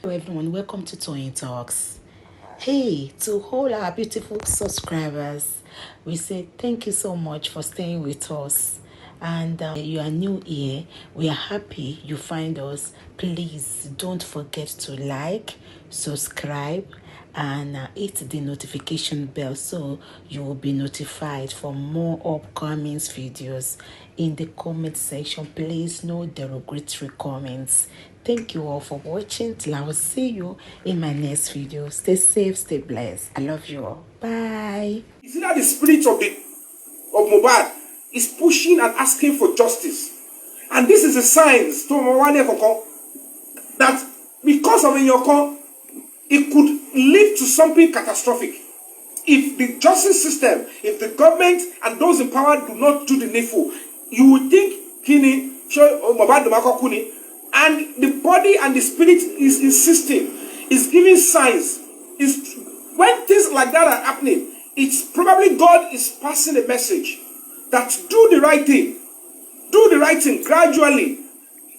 Hello everyone, welcome to Toyeen Talks. Hey, to all our beautiful subscribers, we say thank you so much for staying with us. And you are new here, we are happy you find us. Please don't forget to like, subscribe, and hit the notification bell so you will be notified for more upcoming videos. In the comment section, please no derogatory comments. Thank you all for watching. Till I will see you in my next video. Stay safe, stay blessed. I love you all. Bye. You see that the spirit of Mohbad is pushing and asking for justice. And this is a sign that because of Inyoko, it could lead to something catastrophic. If the justice system, if the government and those in power do not do the needful, you would think Kini, Mohbad Kuni, and the body and the spirit is insisting, is giving signs. When things like that are happening, it's probably God is passing a message that do the right thing gradually.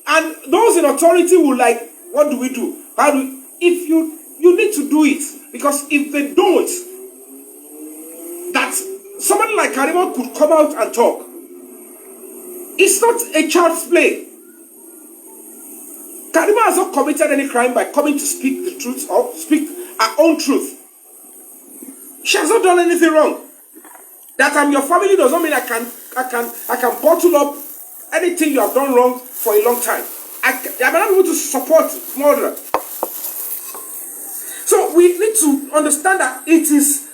And those in authority will like, what do we do? If you need to do it, because if they don't, that somebody like Karimo could come out and talk. It's not a child's play. Karima has not committed any crime by coming to speak the truth or speak her own truth. She has not done anything wrong. That I'm your family does not mean I can bottle up anything you have done wrong for a long time. I'm not able to support murder. So we need to understand that it is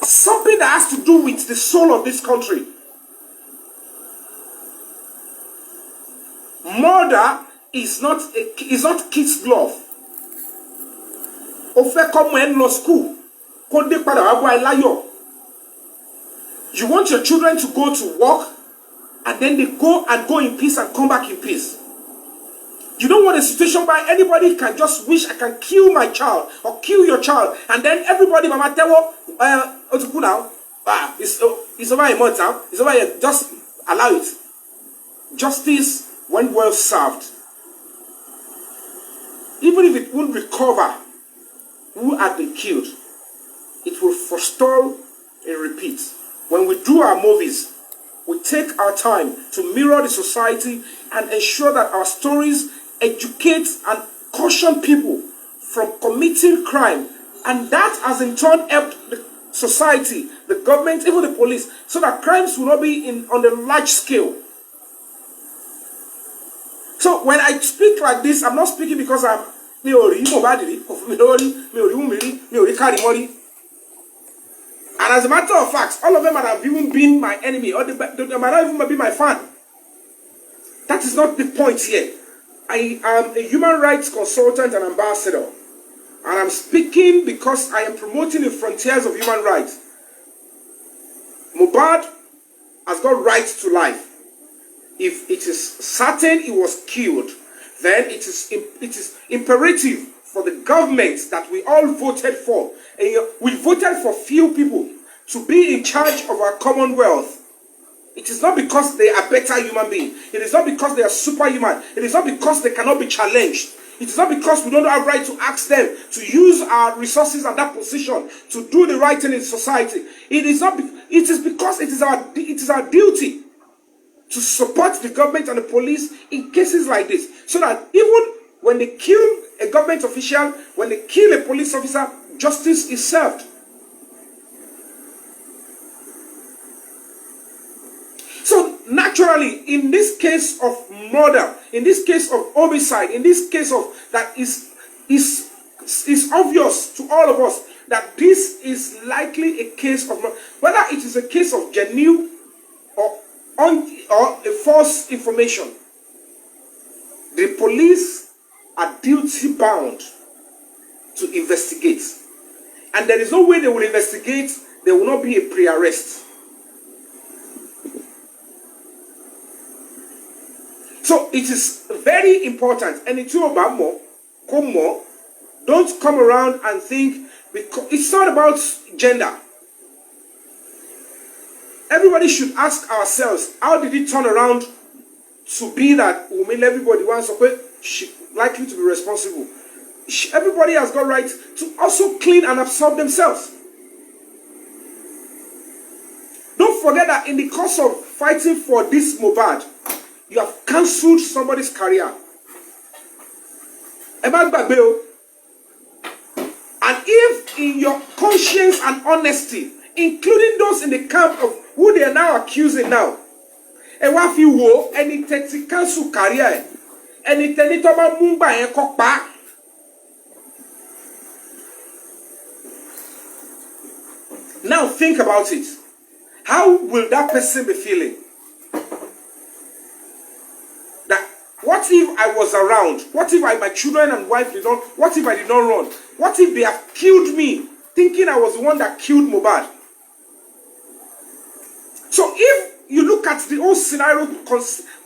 something that has to do with the soul of this country. Murder is not kid's glove. Ofe come when no school. You want your children to go to work and then they go in peace and come back in peace. You don't want a situation where anybody can just wish I can kill my child or kill your child and then everybody mama tell it's over a month now. It's over here. Just allow it. Justice, when well served, even if it won't recover who had been killed, it will forestall a repeat. When we do our movies, we take our time to mirror the society and ensure that our stories educate and caution people from committing crime. And that has in turn helped the society, the government, even the police, so that crimes will not be on a large scale. So when I speak like this, I'm not speaking because I'm and as a matter of fact, all of them might have even been my enemy, or they might not even be my fan. That is not the point here. I am a human rights consultant and ambassador. And I'm speaking because I am promoting the frontiers of human rights. Muhbad has got rights to life. If it is certain he was killed, then it is imperative for the government that we all voted for. And we voted for few people to be in charge of our commonwealth. It is not because they are better human beings. It is not because they are superhuman. It is not because they cannot be challenged. It is not because we don't have right to ask them to use our resources and that position to do the right thing in society. It is because it is our duty to support the government and the police in cases like this. So that even when they kill a government official, when they kill a police officer, justice is served. So naturally, in this case of murder, in this case of homicide, in this case of that is obvious to all of us that this is likely a case of, whether it is a case of genuine or a false information. The police are duty bound to investigate. And there is no way they will investigate, there will not be a pre-arrest. So it is very important. And don't come around and think, because it's not about gender. Everybody should ask ourselves, how did it turn around to be that everybody wants to she likely to be responsible? everybody has got right to also clean and absorb themselves. Don't forget that in the course of fighting for this Mohbad, you have cancelled somebody's career. And if in your conscience and honesty, including those in the camp of who they are now accusing now, and what if you wo any cancel career, any tenitoba mumba and kokpa. Now think about it. How will that person be feeling? That what if I was around? What if my children and wife did not? What if I did not run? What if they have killed me, thinking I was the one that killed Mohbad? So if you look at the whole scenario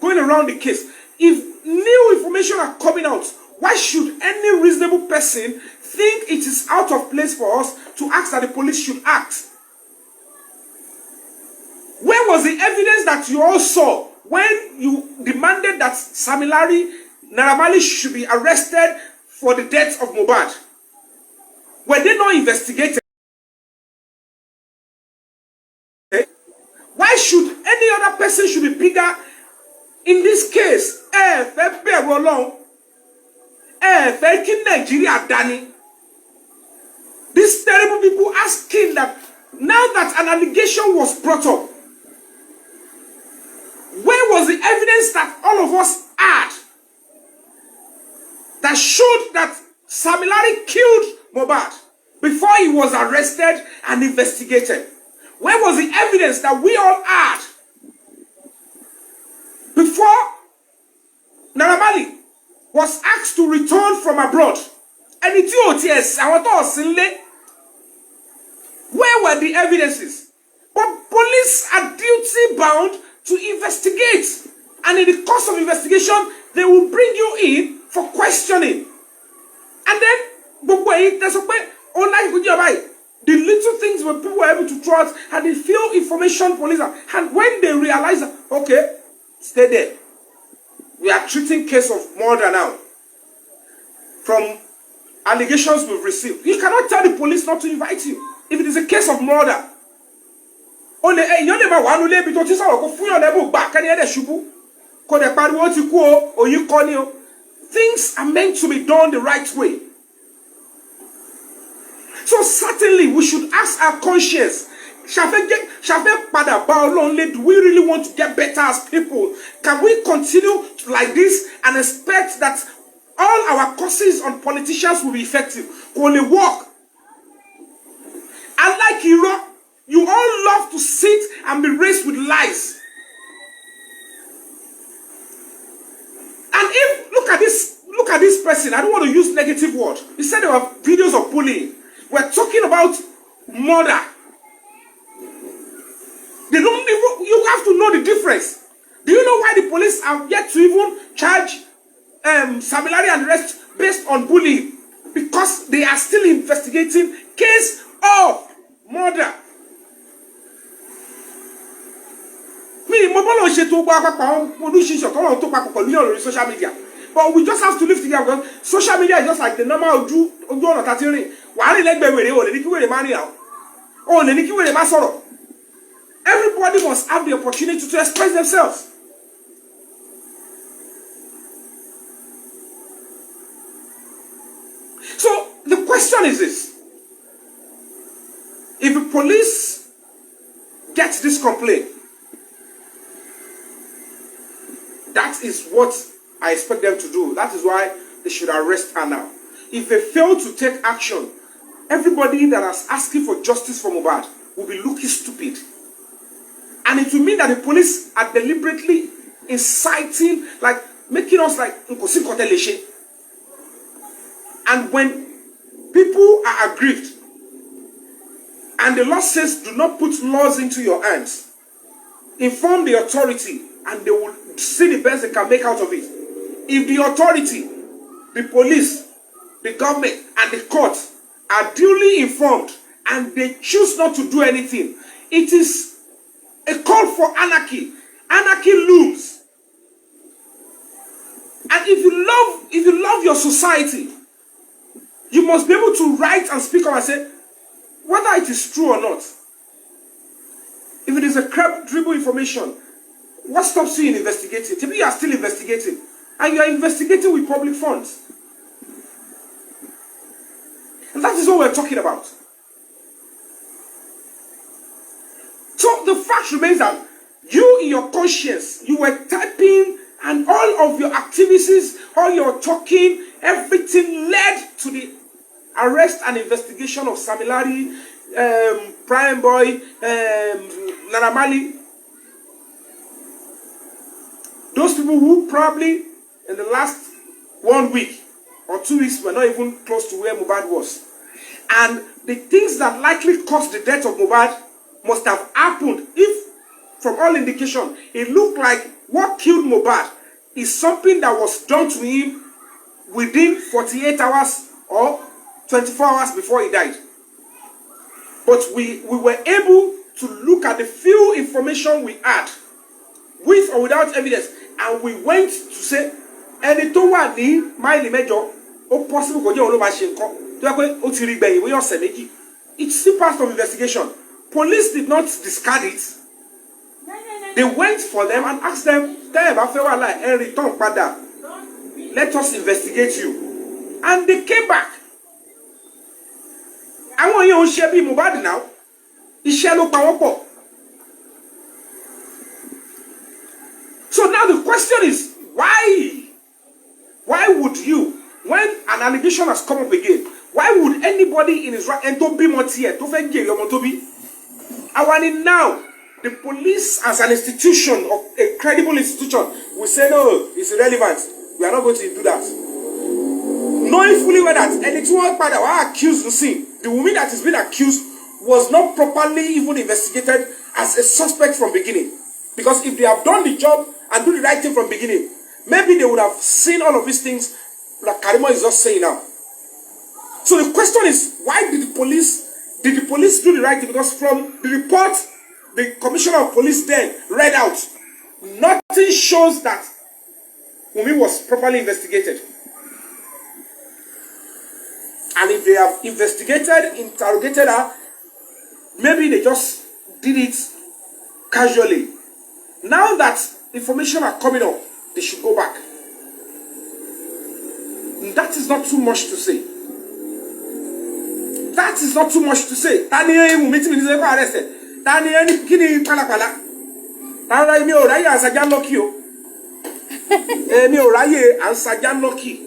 going around the case, if new information are coming out, why should any reasonable person think it is out of place for us to ask that the police should act? Where was the evidence that you all saw when you demanded that Naramali should be arrested for the death of Mohbad? Were they not investigated? Why should any other person should be bigger in this case? These terrible people asking that now that an allegation was brought up, where was the evidence that all of us had that showed that Samilari killed Mohbad before he was arrested and investigated? Where was the evidence that we all had before Naramali was asked to return from abroad? And it's OTS, where were the evidences? But police are duty bound to investigate. And in the course of investigation, they will bring you in for questioning. And then, the little things where people were able to throw out, and they feel information police. And when they realize that, okay, stay there. We are treating case of murder now. From allegations we've received. You cannot tell the police not to invite you. If it is a case of murder. Things are meant to be done the right way. So certainly we should ask our conscience, do we really want to get better as people? Can we continue like this and expect that all our courses on politicians will be effective? Will they work? Unlike Europe, you all love to sit and be raised with lies. And if look at this person, I don't want to use negative word. He said there were videos of bullying. We're talking about murder. They don't even, you have to know the difference. Do you know why the police are yet to even charge Samilari and the rest based on bullying? Because they are still investigating case of murder. Social media. But we just have to live together because social media is just like the normal do on Tatiri. Everybody must have the opportunity to express themselves. So the question is this: if the police gets this complaint, that is what I expect them to do. That is why they should arrest her now. If they fail to take action, everybody that is asking for justice for Mohbad will be looking stupid. And it will mean that the police are deliberately inciting, like making us like and when people are aggrieved and the law says do not put laws into your hands, inform the authority and they will see the best they can make out of it. If the authority, the police, the government and the court are duly informed and they choose not to do anything, it is a call for anarchy. Anarchy looms. And if you love your society, You must be able to write and speak up and say whether it is true or not. If it is a credible information, what stops you in investigating? Maybe you are still investigating, and you are investigating with public funds. And that is what we're talking about. So the fact remains that you, in your conscience, you were typing, and all of your activities, all your talking, everything led to the arrest and investigation of Samilari, Prime Boy, Naramali. Those people who probably in the last 1 week or 2 weeks were not even close to where Mohbad was. And the things that likely caused the death of Mohbad must have happened if, from all indication, it looked like what killed Mohbad is something that was done to him within 48 hours or 24 hours before he died. But we were able to look at the few information we had, with or without evidence, and we went to say, ẹni tó wà ní máìlì mẹ́jọ, ó possible kò jẹ́ òun ló máa ṣe nǹkan, tó yẹ pé ó ti rí gbẹ̀yìn wíyàn ọ̀sẹ̀ méjì. It's still part of investigation. Police did not discard it. They went for them and asked them, tẹ́ ẹ bá fẹ́ wà láì ẹ return padà, let us investigate you. And they came back. Àwọn èèyàn ò ṣe bí Mohbad now. Iṣẹ́ ló pa wọ́n pọ̀. So now the question is, why? Why would you, when an allegation has come up again, why would anybody in his right and don't be more here, to fẹ́ jèrè ọmọ tó bí? And now, the police as an institution, of a credible institution, will say no, it's irrelevant. We are not going to do that. Knowing fully well that anyone that was accused, the woman that is being accused was not properly even investigated as a suspect from beginning. Because if they have done the job and do the right thing from beginning, maybe they would have seen all of these things that Karimo is just saying now. So the question is, why did the police do the right thing? Because from the report the commissioner of police then read out, nothing shows that Wunmi was properly investigated. And if they have investigated, interrogated her, maybe they just did it casually. Now that information are coming up, they should go back. And that is not too much to say. That is not too much to say. Daniel meeting is ever arrested. Daniel kini pala. Daniel mi ò ráyè ansaja lucky o. Mi ò ráyè ansaja lucky.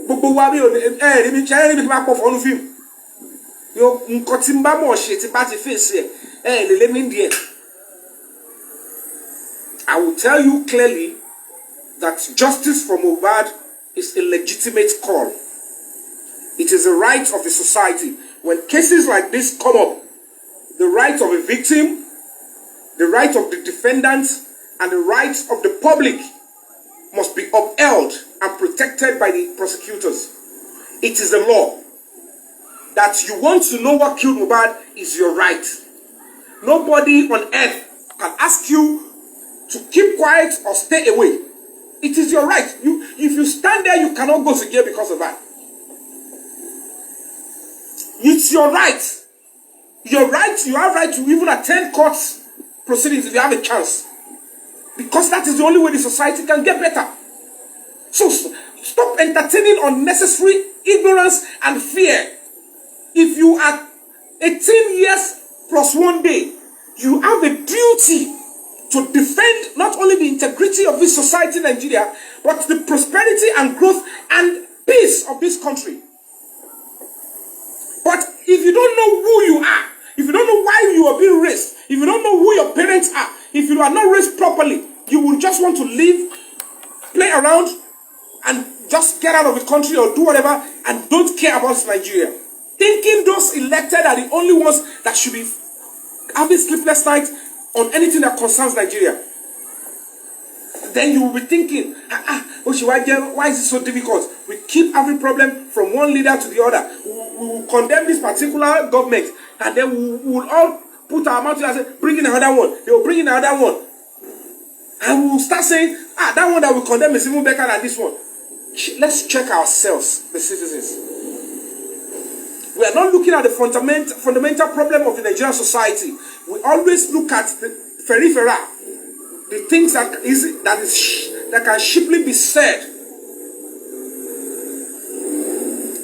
Gbogbo wa mi ò rí mi che mi ma pọ̀ fonu film. Yo nǹkan tí n bá mọ̀ ṣe tí bá ti face ẹ lè lé mi díẹ̀. I will tell you clearly that justice for Mohbad is a legitimate call. It is a right of the society. When cases like this come up, the right of a victim, the right of the defendant, and the rights of the public must be upheld and protected by the prosecutors. It is a law. That you want to know what killed Mohbad is your right. Nobody on earth can ask you to keep quiet or stay away. It is your right. If you stand there, you cannot go to jail because of that. It's your right. Your right, you have right to even attend court proceedings if you have a chance. Because that is the only way the society can get better. So stop entertaining unnecessary ignorance and fear. If you are 18 years plus 1 day, you have a duty to defend not only the integrity of this society in Nigeria, but the prosperity and growth and peace of this country. But if you don't know who you are, if you don't know why you are being raised, if you don't know who your parents are, if you are not raised properly, you will just want to live, play around, and just get out of the country or do whatever, and don't care about Nigeria. Thinking those elected are the only ones that should be having sleepless nights on anything that concerns Nigeria. Then you will be thinking, why is it so difficult? We keep having problem from one leader to the other. We will condemn this particular government, and then we will all put our mouth together and say, bring in another one. They will bring in another one. And we will start saying, that one that we condemn is even better than this one. Let's check ourselves, the citizens. are not looking at the fundamental problem of the Nigerian society. We always look at the peripheral, the things that can cheaply be said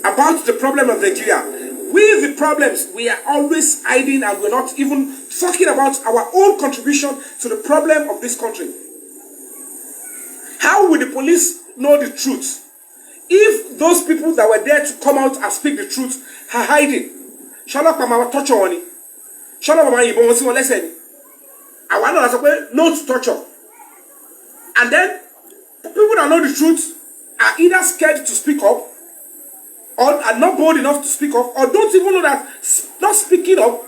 about the problem of Nigeria. With the problems, we are always hiding, and we're not even talking about our own contribution to the problem of this country. How will the police know the truth if those people that were there to come out and speak the truth are hiding? Shalom, torture on Shalom, listen. I want to say no to torture. And then people that know the truth are either scared to speak up, or are not bold enough to speak up, or don't even know that not speaking up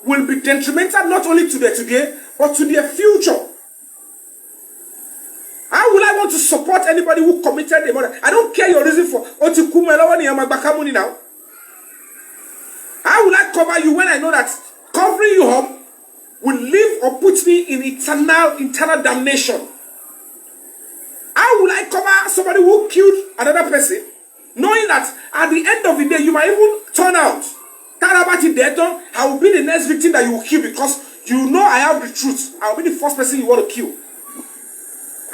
will be detrimental not only to their today, but to their future. How will I want to support anybody who committed a murder? I don't care your reason for now. How will I cover you when I know that covering you up will leave or put me in eternal damnation? How will I cover somebody who killed another person, knowing that at the end of the day you might even turn out? I will be the next victim that you will kill because you know I have the truth. I will be the first person you want to kill.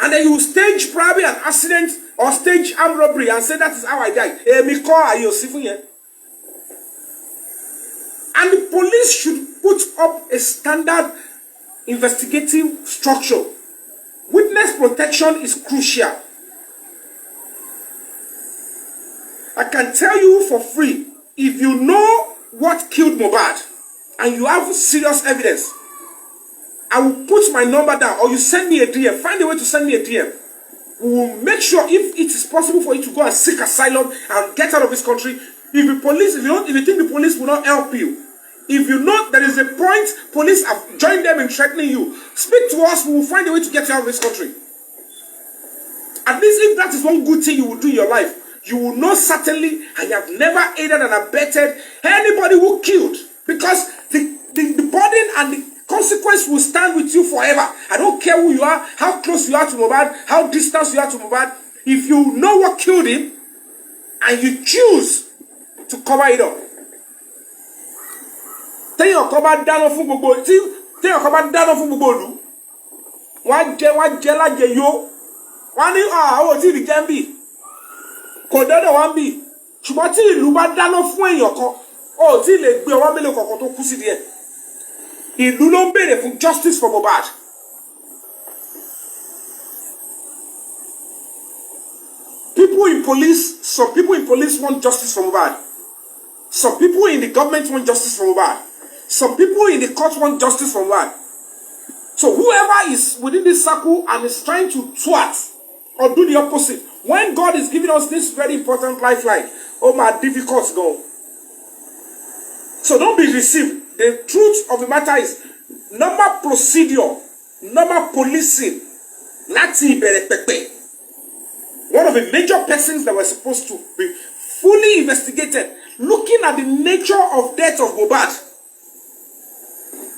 And then you will stage probably an accident or stage armed robbery and say that is how I died. And the police should put up a standard investigative structure. Witness protection is crucial. I can tell you for free, if you know what killed Mohbad and you have serious evidence, I will put my number down, or you send me a DM. Find a way to send me a DM. We will make sure, if it is possible for you to go and seek asylum and get out of this country. If the police, if you think the police will not help you, if you know there is a point police have joined them in threatening you, speak to us. We will find a way to get you out of this country. At least if that is one good thing you will do in your life, you will know certainly, and you have never aided and abetted anybody who killed, because the burden and the consequence will stand with you forever. I don't care who you are, how close you are to Mohbad, how distant you are to Mohbad. If you know what killed him and you choose to cover it up, tell your cover down of football. Tell your cover down of football. One jela yo. One see the jambi. Kodada one be. Shubati luba down of when your co. Oh, till a be 1 million to pussy there. He do not pay for justice for Mohbad. Some people in police want justice for Mohbad. Some people in the government want justice for Mohbad. Some people in the court want justice for Mohbad. So whoever is within this circle and is trying to thwart or do the opposite, when God is giving us this very important lifeline, oh my difficult go. So don't be deceived. The truth of the matter is, normal procedure, normal policing, one of the major persons that were supposed to be fully investigated, looking at the nature of death of Mohbad.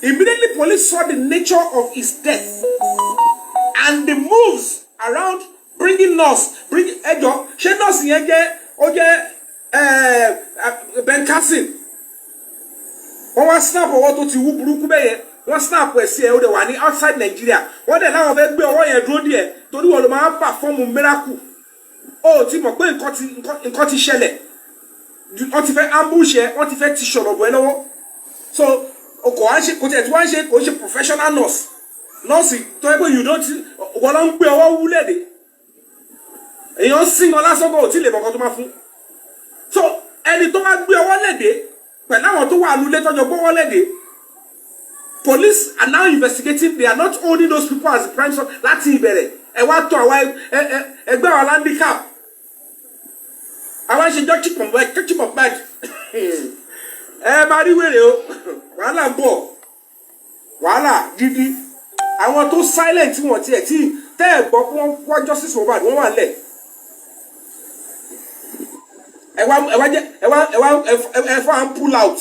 Immediately police saw the nature of his death and the moves around bringing nurse, Ben Cassin. One snap or what to one snap where see the one outside Nigeria. What the hell of it be away a road here to do all the man perform a miracle. Oh, Tim of going in Cotty Shelley. What if I ambush here? What if I t-shirt of well? So, okay, professional nurse. Nurse, you don't want to be a lady. And you sing on last about till they so, and it don't be a lady. But now, police are now investigating. They are not holding those people as the prime source. That's it. I want to avoid a handicap. I want to just keep on back, keep on back. Everybody will you. Wala bo. Wala, Didi. I want to silence what you tell, but one justice for bad. One leg. I want pull out.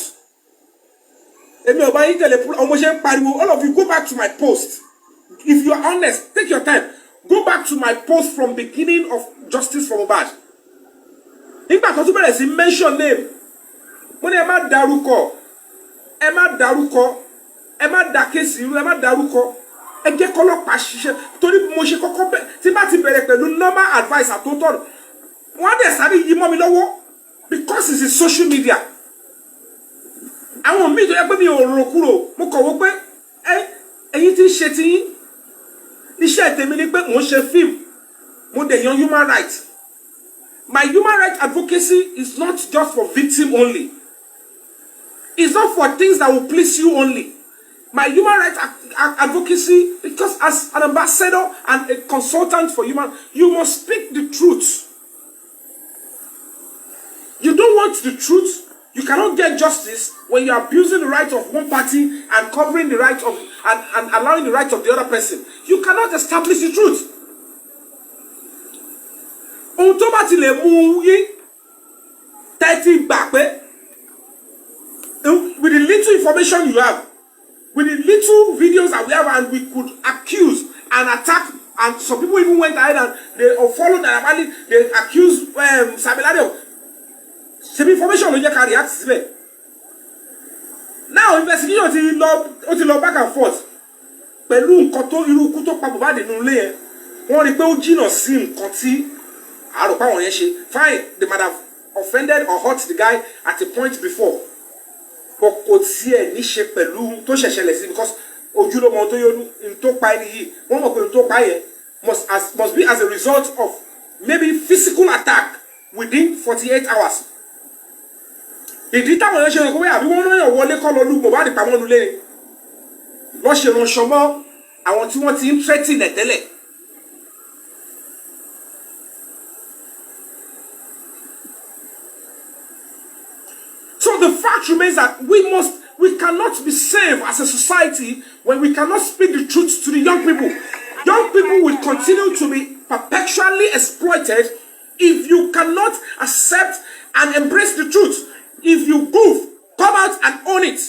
All of you go back to my post. If you are honest, take your time. Go back to my post from beginning of justice for Mohbad. In fact, I mention name. mo ní ẹ má dárúkọ ẹ má dá kéèsì irú ẹ má dárúkọ ẹ jẹ́ kọ́lọ́pàá ṣiṣẹ́ torí mo ṣe kọ́kọ́ bẹ́ẹ̀ tí bá ti bẹ̀rẹ̀ pẹ̀lú normal advice àtótọ́ wọ́n dẹ̀ sáré yí mọ́ mi lọ́wọ́ because it's a social media àwọn míì tó yẹ pé mi ò rò kúrò mo kọ̀ wó pé ẹ̀yin tí ń ṣe ti yín iṣẹ́ tèmi ni pé mò ń ṣe fíìmù mo dẹ̀ yan human rights. My human rights advocacy is not just for victim only. It's not for things that will please you only. My human rights advocacy, because as an ambassador and a consultant for human, you must speak the truth. You don't want the truth. You cannot get justice when you are abusing the right of one party and covering the right of and allowing the right of the other person. You cannot establish the truth. Ohun tó bá ti lè mú yín tẹ́tí gbà pé with the little information you have, with the little videos that we have, and we could accuse and attack, and some people even went ahead and they followed that rally, they accused Sabilade. Some information ló jẹ́ ká react síbẹ̀. Now investigation ti lọ back and forth pẹ̀lú nǹkan tó irú ikú tó pa Mohbad nínú ilé yẹn. Wọ́n rí pé ó jìnnà sí nǹkan tí àròpá wọn yẹn ṣe. Fine, they might have offended or hurt the guy at a point before. But kò tiẹ̀ ní ṣe pẹ̀lú tó ṣẹ̀ṣẹlẹ̀ sí, because ojúlówó tó yọnu tó pa ẹni yìí wọ́n mọ̀ pé tó pa yẹn must be as a result of maybe physical attack within 48 hours. Ìdí táwọn yẹn ṣe rò pé àbí wọ́n rán yàn wọlé kọ́ lọ lù Mohbad pamọ́ nulẹ̀ ni lọ́ ṣe ránṣọ mọ́ àwọn tí wọ́n ti ń threaten ẹ̀ tẹ́lẹ̀. So the fact remains that we cannot be safe as a society when we cannot speak the truth to the young people. Young people will continue to be perpetually exploited if you cannot accept and embrace the truth. If you goof, come out and own it.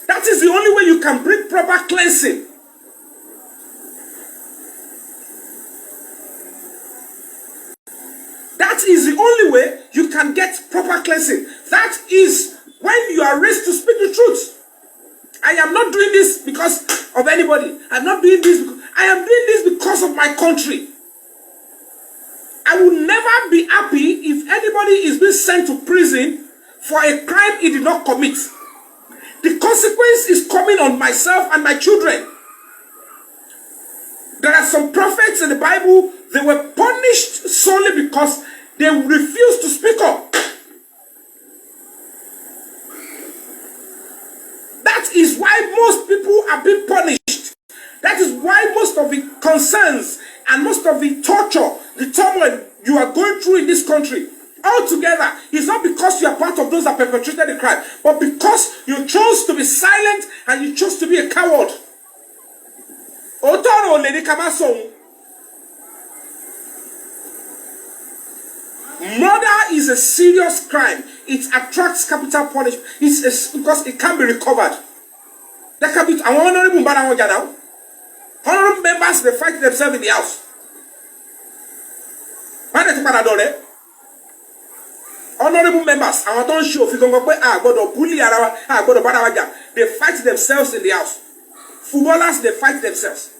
That is the only way you can bring proper cleansing. That is the only way you can get proper cleansing. That is when you are raised to speak the truth. I am not doing this because of anybody. I'm not doing this because I am doing this because of my country. I will never be happy if anybody is being sent to prison for a crime he did not commit. The consequence is coming on myself and my children. There are some prophets in the Bible, they were punished solely because they refused to speak up. That is why most people are being punished. That is why most of the concerns and most of the torture, the turmoil you are going through in this country, altogether, is not because you are part of those that perpetrated the crime, but because you chose to be silent and you chose to be a coward. Murder is a serious crime. It attracts capital punishment. Because it can be recovered. That can be. Honorable members, they fight themselves in the house. Honorable members, I don't show if you can go bully they fight themselves in the house. Footballers, they fight themselves.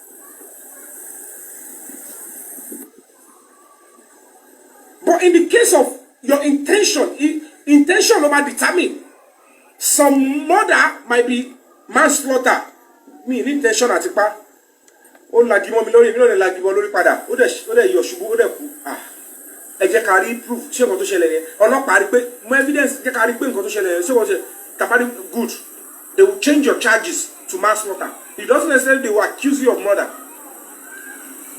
But in the case of your intention will determine. Some murder might be manslaughter. Me, intention at the ó lagi mọ́ mi lórí mi lórí lagi mọ́ lórí padà ó dẹ̀ yọ̀ ṣubú ó dẹ̀ kú ẹ jẹ́ ká rí proof ṣé nǹkan tó ṣẹlẹ̀ yẹn ọlọ́pàá rí pé mo evidence jẹ́ ká rí pé nǹkan tó ṣẹlẹ̀ yẹn ṣé nǹkan tó ṣẹlẹ̀ tàbí good they will change your charges to manslaughter. It doesn't necessarily they will accuse you of murder.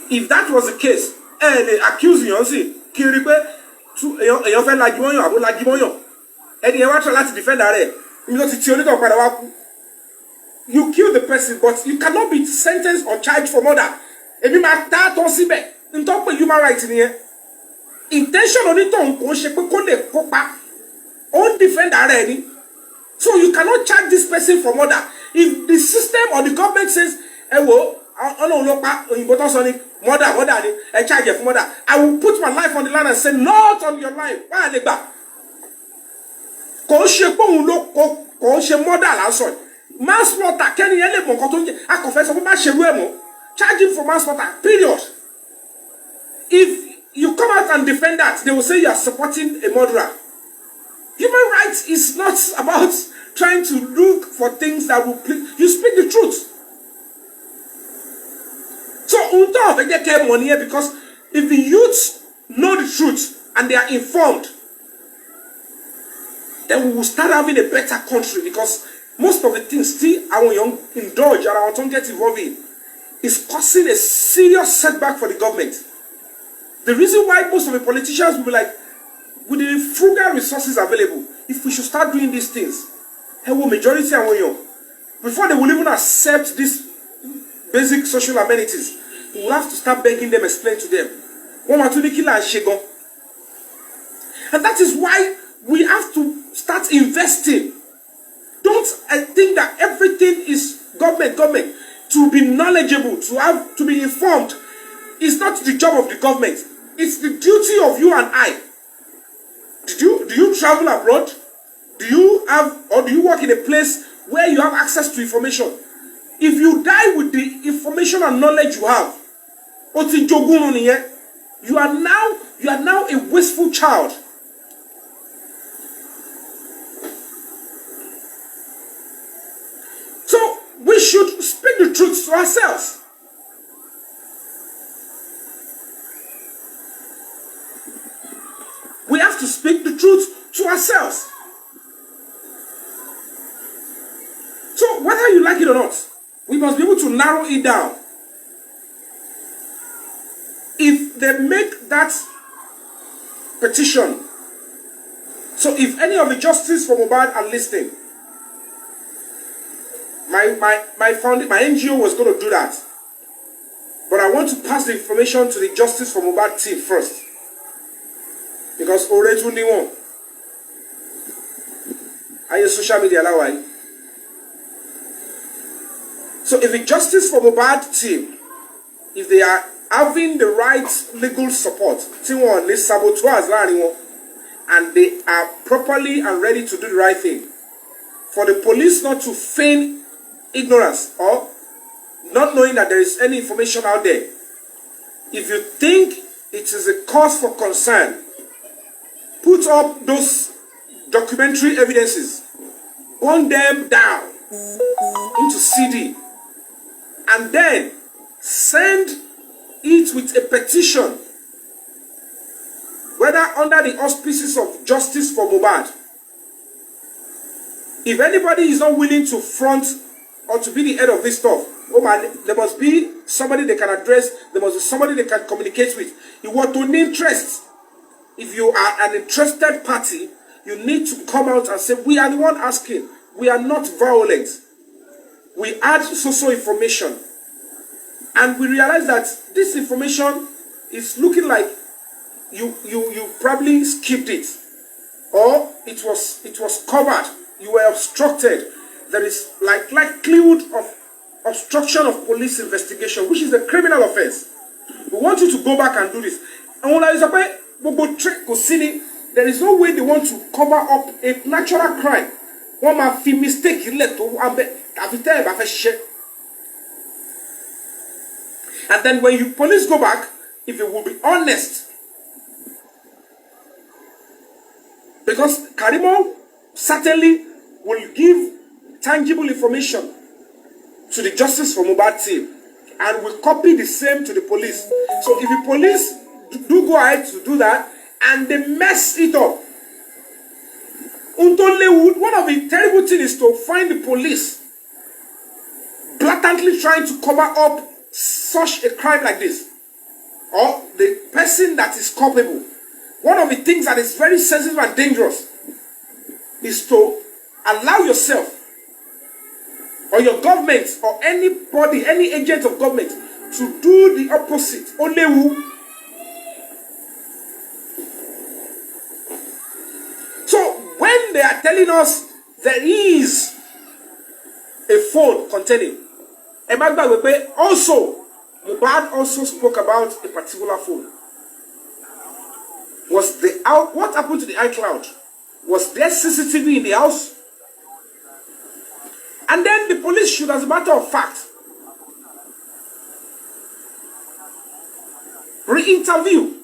If that was the case they accuse you sí kí n rí pé èèyàn fẹ́ lagi mọ́yàn àbó lagi mọ́yàn ẹni yẹn wá try láti defend rẹ̀ ibi tó ti ti onítọ̀ padà wá kú. You kill the person, but you cannot be sentenced or charged for murder. If you make that on síbẹ̀, n tó pé human rights nìyẹn. Intention onítọ̀hún kò ṣe pé kó lè kópa. Ó ń defend ara ẹni. So you cannot charge this person for murder. If the system or the government says, ẹ wo, Ọlọ́run ló pa òyìnbó tó sọ ni murder ni, ẹ charge for murder. I will put my life on the line and say, not on your life. Why lè gbà? kò ṣe pé òun ló kò ṣe murder lásán manslaughter kẹ́ni yẹn lè mọ̀ nǹkan tó ń jẹ́ akọ̀fẹ́ sọ pé má ṣerú ẹ̀ mọ́ charge him for manslaughter period. If you come out and defend that, they will say you are supporting a murderer. Human rights is not about trying to look for things that will please. You speak the truth. So unto they get money here because if the youths know the truth and they are informed, then we will start having a better country, because most of the things still our young indulge and our tongue get involved in is causing a serious setback for the government. The reason why most of the politicians will be like, with the frugal resources available, if we should start doing these things, majority our young, before they will even accept these basic social amenities, we will have to start begging them, explain to them. And that is why we have to start investing. Don't think that everything is government. To be knowledgeable, to be informed, is not the job of the government. It's the duty of you and I. Do you travel abroad? Do you work in a place where you have access to information? If you die with the information and knowledge you have, you are now a wasteful child. So we should speak the truth to ourselves. We have to speak the truth to ourselves. So whether you like it or not, we must be able to narrow it down. If they make that petition, so if any of the justices for Mohbad are listening, my NGO was going to do that. But I want to pass the information to the Justice for Mohbad team first. Because already only one. I use social media that way. So if the Justice for Mohbad team, if they are having the right legal support, and they are properly and ready to do the right thing, for the police not to feign ignorance or not knowing that there is any information out there, if you think it is a cause for concern, put up those documentary evidences, burn them down into CD, and then send it with a petition, whether under the auspices of Justice for Mohbad. If anybody is not willing to front or to be the head of this stuff, oh man, there must be somebody they can address, there must be somebody they can communicate with. You want to need interest. If you are an interested party, you need to come out and say, we are the one asking. We are not violent. We add social information. And we realize that this information is looking like you probably skipped it. Or it was covered. You were obstructed. There is likelihood of obstruction of police investigation, which is a criminal offense. We want you to go back and do this. And when there is no way they want to cover up a natural crime. One man feel mistake and then when you police go back, if you will be honest, because Karimo certainly will give tangible information to the Justice for Mohbad team and will copy the same to the police. So if the police do go ahead to do that and they mess it up, one of the terrible things is to find the police blatantly trying to cover up such a crime like this, or the person that is culpable. One of the things that is very sensitive and dangerous is to allow yourself or your government or anybody, any agent of government, to do the opposite. Only who. So when they are telling us there is a phone containing, also, Muhbad also spoke about a particular phone. What happened to the iCloud? Was there CCTV in the house? And then the police should, as a matter of fact, re-interview.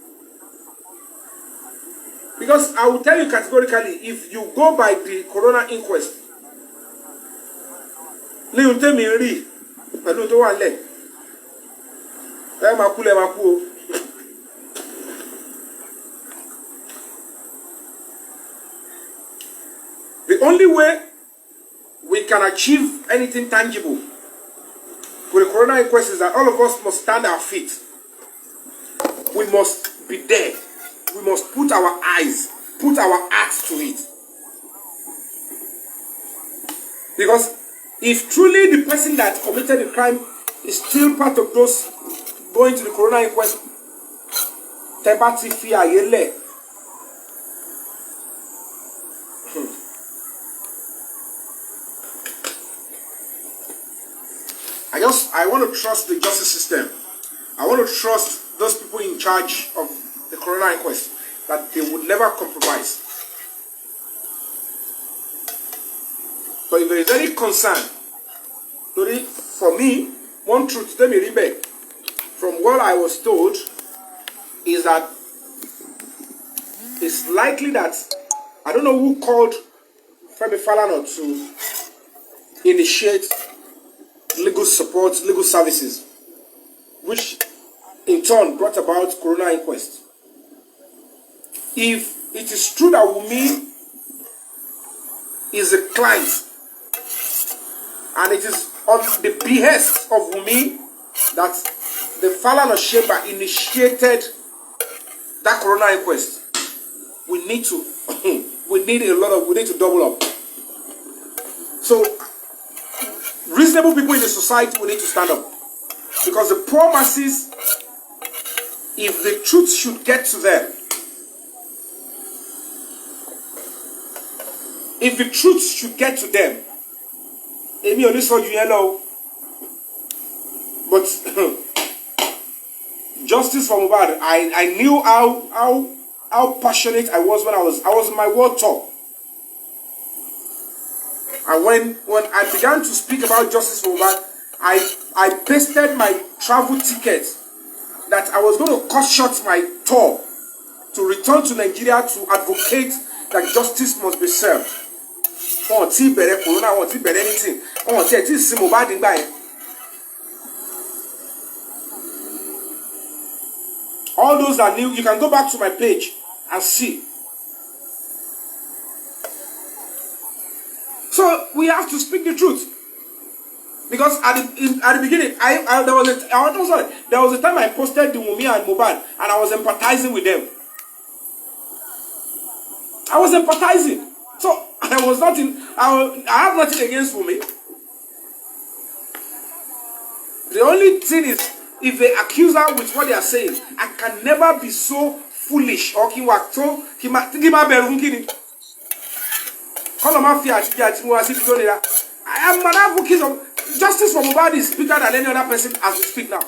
Because I will tell you categorically, if you go by the coroner inquest, the only way we can achieve anything tangible with the coroner inquest is that all of us must stand our feet. We must be there. We must put our eyes, put our hearts to it. Because if truly the person that committed the crime is still part of those going to the coroner inquest, tebati fi ayele. I want to trust the justice system. I want to trust those people in charge of the coroner inquest that they would never compromise. But if there is any concern, for me, one truth, let me read back. From what I was told, is that it's likely that, I don't know who called Fabiyi to initiate legal support, legal services, which in turn brought about coroner inquest. If it is true that Wumi is a client, and it is on the behest of Wumi that the Falana chamber initiated that coroner inquest, we need to we need to double up. So reasonable people in the society will need to stand up. Because the poor masses, if the truth should get to them, Amy only saw you yellow, but justice for Mohbad, I knew how passionate I was when I was in my world tour. And when I began to speak about justice for Mohbad, I pasted my travel ticket that I was going to cut short my tour to return to Nigeria to advocate that justice must be served. Anything. All those that knew, you can go back to my page and see. So we have to speak the truth. Because at the beginning, there was a time I posted the Yomi and Muhbad, and I was empathizing with them. I was empathizing. So I have nothing against Yomi. The only thing is, if they accuse her with what they are saying, I can never be so foolish or I am an advocate of justice for Mohbad is bigger than any other person as we speak now.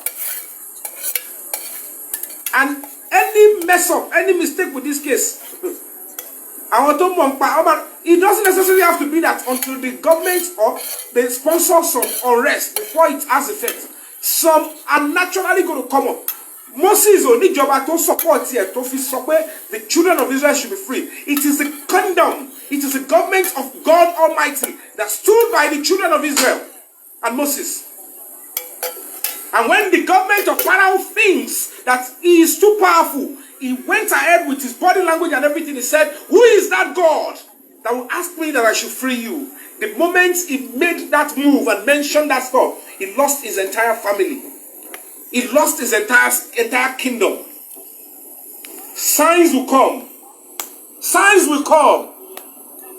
And any mess up, any mistake with this case, it doesn't necessarily have to be that until the government or they sponsor some unrest before it has effect. Some are naturally going to come up. Moses only job to support here to support the children of Israel should be free. It is the kingdom, it is the government of God Almighty that stood by the children of Israel and Moses. And when the government of Pharaoh thinks that he is too powerful, he went ahead with his body language and everything. He said, "Who is that God that will ask me that I should free you?" The moment he made that move and mentioned that stuff, he lost his entire family. He lost his entire kingdom. Signs will come. Signs will come.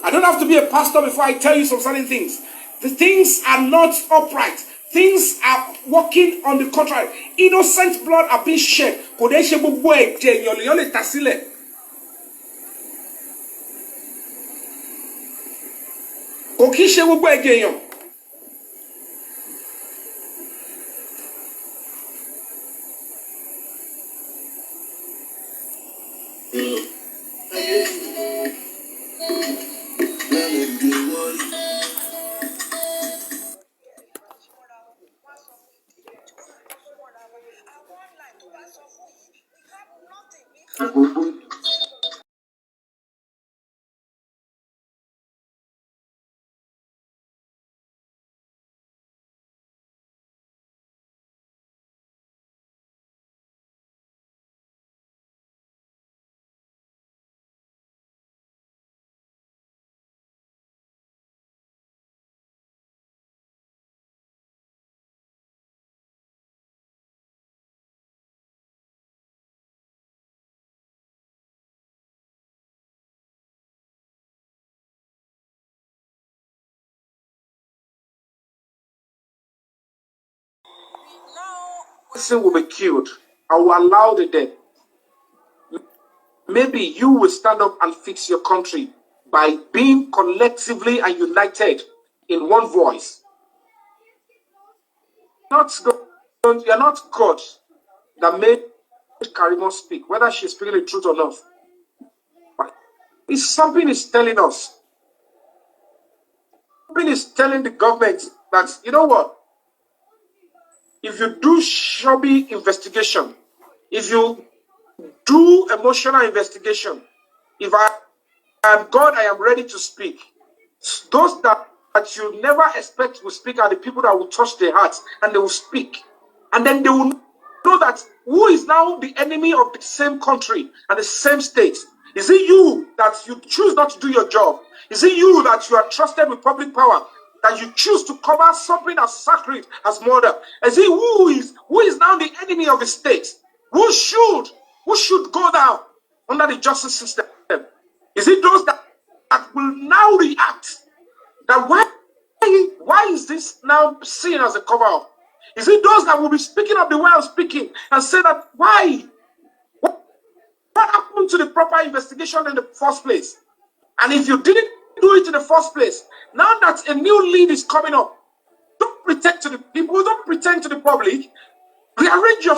I don't have to be a pastor before I tell you some certain things. The things are not upright. Things are working on the contrary. Innocent blood are being shed. Person will be killed. I will allow the death. Maybe you will stand up and fix your country by being collectively and united in one voice. You're not God that made Karimo speak, whether she's speaking the truth or not. But it's something is telling us. Something is telling the government that, you know what? If you do shabby investigation, if you do emotional investigation, if I am God, I am ready to speak. Those that you never expect will speak are the people that will touch their hearts and they will speak. And then they will know that who is now the enemy of the same country and the same state. Is it you that you choose not to do your job? Is it you that you are trusted with public power, that you choose to cover something as sacred as murder? Is it who is now the enemy of the state? Who should go down under the justice system? Is it those that will now react? That why is this now seen as a cover-up? Is it those that will be speaking up the way I'm speaking and say that why? What happened to the proper investigation in the first place? And if you didn't do it in the first place, now that a new lead is coming up, don't pretend to the people, don't pretend to the public. Rearrange your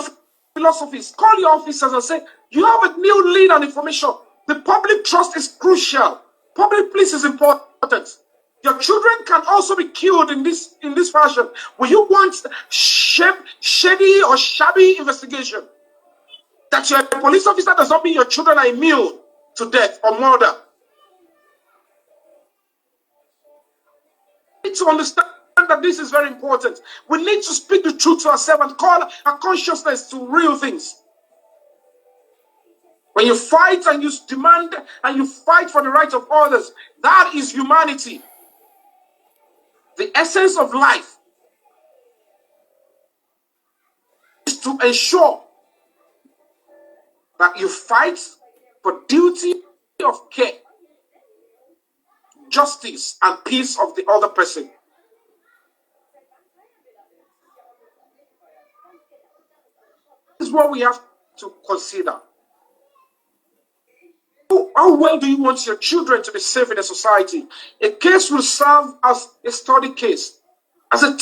philosophies. Call your officers and say, you have a new lead and information. The public trust is crucial. Public peace is important. Your children can also be killed in this fashion. Will you want shady or shabby investigation? That you're a police officer does not mean your children are immune to death or murder. We need to understand that this is very important. We need to speak the truth to ourselves and call our consciousness to real things. When you fight and you demand and you fight for the rights of others, that is humanity. The essence of life is to ensure that you fight for duty of care, justice, and peace of the other person. This is what we have to consider. How well do you want your children to be safe in a society? A case will serve as a study case, as a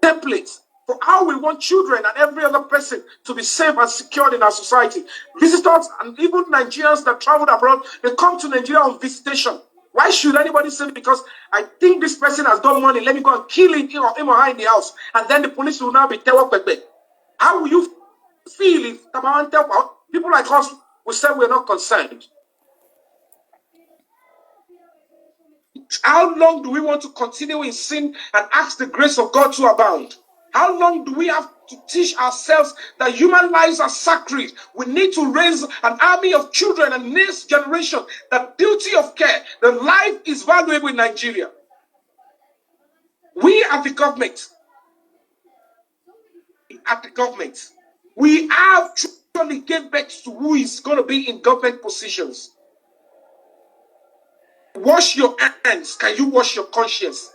template for how we want children and every other person to be safe and secured in our society. Visitors and even Nigerians that travel abroad, they come to Nigeria on visitation. Why should anybody say, because I think this person has got money, let me go and kill him or her in the house, and then the police will now be tewa pepe. How will you feel if people like us will say we're not concerned? How long do we want to continue in sin and ask the grace of God to abound? How long do we have to teach ourselves that human lives are sacred? We need to raise an army of children and next generation, the duty of care. The life is valuable in Nigeria. We are the government. We have truly given birth to who is going to be in government positions. Wash your hands. Can you wash your conscience?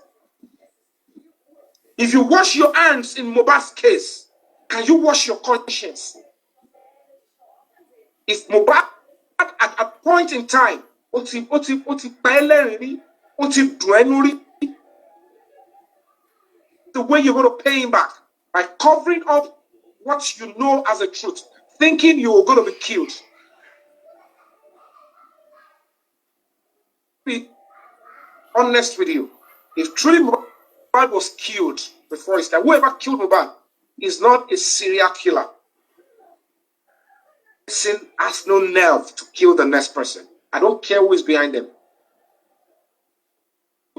If you wash your hands in Mohbad's case, can you wash your conscience? If Mohbad at a point in time, the way you're going to pay him back by covering up what you know as a truth, thinking you are going to be killed. honest with you. If truly Mohbad was killed before his time, whoever killed Mohbad is not a serial killer. Person has no nerve to kill the next person. I don't care who is behind them.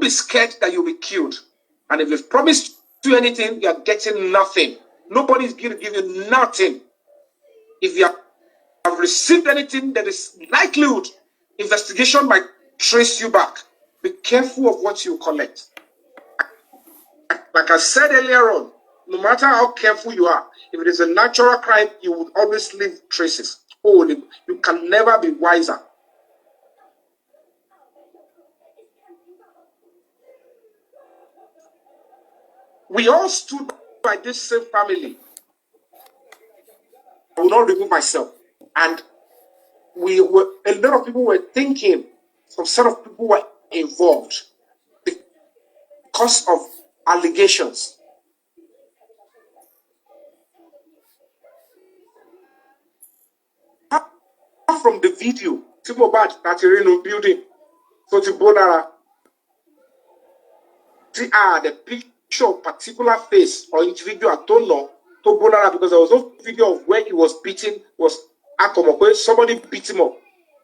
Be scared that you'll be killed. And if they've promised you anything, you're getting nothing. Nobody's going to give you nothing. If you have received anything, there is likelihood investigation might trace you back. Be careful of what you collect. Like I said earlier on, no matter how careful you are, if it is a natural crime, you will always leave traces. Oh, you can never be wiser. We all stood by this same family. I will not remove myself. And a lot of people were thinking, some set of people were involved because of allegations. Apart from the video, Muhbad that you're in a building, so to Bonara, the picture of particular face or individual, I don't know, to Bonara, because there was no video of where he was beaten, was somebody beat him up.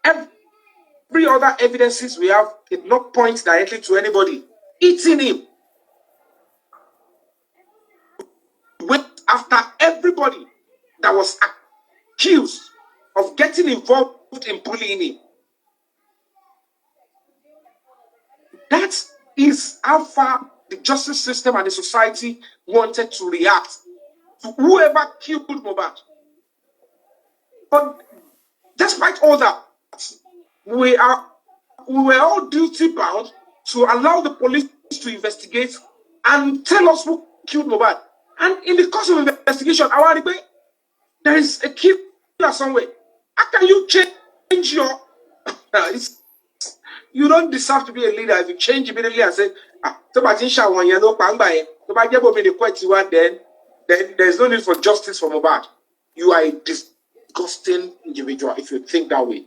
Every other evidences we have did not point directly to anybody eating him. Went after everybody that was accused of getting involved in bullying him. That is how far the justice system and the society wanted to react to whoever killed Mohbad. But despite all that, we were all duty bound to allow the police to investigate and tell us who killed Mohbad. And in the course of investigation, there is a killer somewhere. How can you change your... you don't deserve to be a leader if you change immediately and say, then there's no need for justice for Mohbad. You are a disgusting individual if you think that way.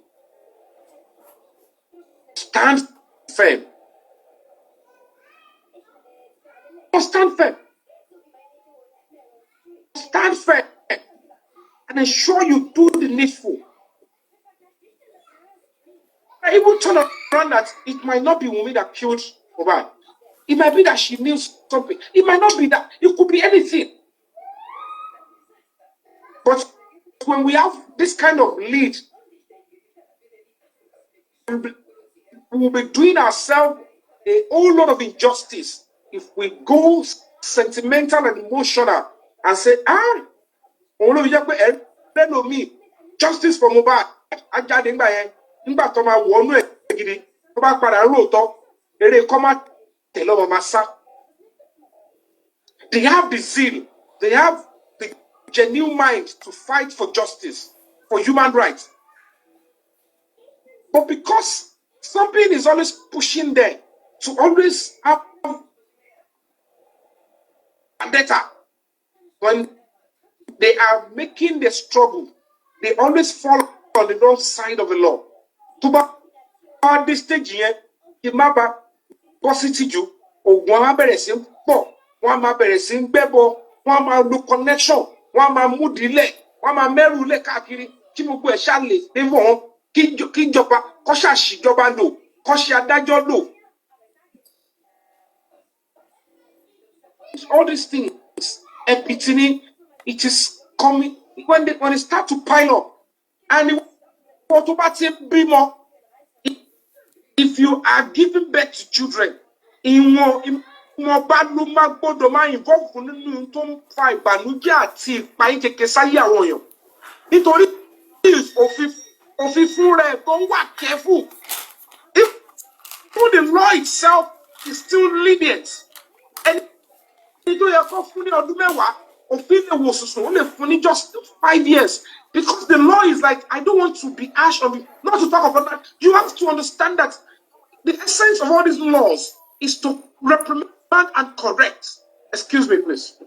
Stand firm. Stand firm. Stand firm. And ensure you do the needful. I even turn around that it might not be Wunmi that killed Mohbad. It might be that she knew something. It might not be that. It could be anything. But when we have this kind of lead, we will be doing ourselves a whole lot of injustice if we go sentimental and emotional and say, justice for Mohbad. Nígbà tó máa wọnú ẹ̀ gidi tó bá padà lóòótọ́ eré kọ́ má tẹ̀lé ọmọ máa sá. They have the zeal, they have the genuine mind to fight for justice, for human rights. But because something is always pushing them to always have vendetta, when they are making the struggle, they always fall on the wrong side of the law. To bá this stage yẹn kí má bá bọ́ sí tìjú ògùn á bẹ̀rẹ̀ sí pọ̀ wọ́n á máa bẹ̀rẹ̀ sí gbẹ́bọ wọ́n á máa lo connection wọ́n á máa múdìílẹ̀ wọ́n á máa mẹ́rù lẹ̀ káàkiri kí gbogbo ẹ̀ ṣá lè dé mọ́ wọn kí ìjọba kọ́ ṣàṣìjọba lò kọ́ ṣe adájọ́ lò. All these things, epitini, it is coming when it start to pile up. And if you are giving birth to children, ìwọ̀n bá ló má gbọ́dọ̀ máa involve nínú tó ń fa ìbànújẹ́ àti ìpayín kékeré sáyé àwọn èèyàn. Nítorí òfin fún rẹ̀ tó ń wà careful. Even the law itself is still lenient. And tó yẹ kó fún ní ọdún mẹ́wàá òfin lè wò sùsùn ó lè fún ní just 5 years. Because the law is like, I don't want to be harsh on it. Not to talk about that. You have to understand that the essence of all these laws is to reprimand and correct. Excuse me, please.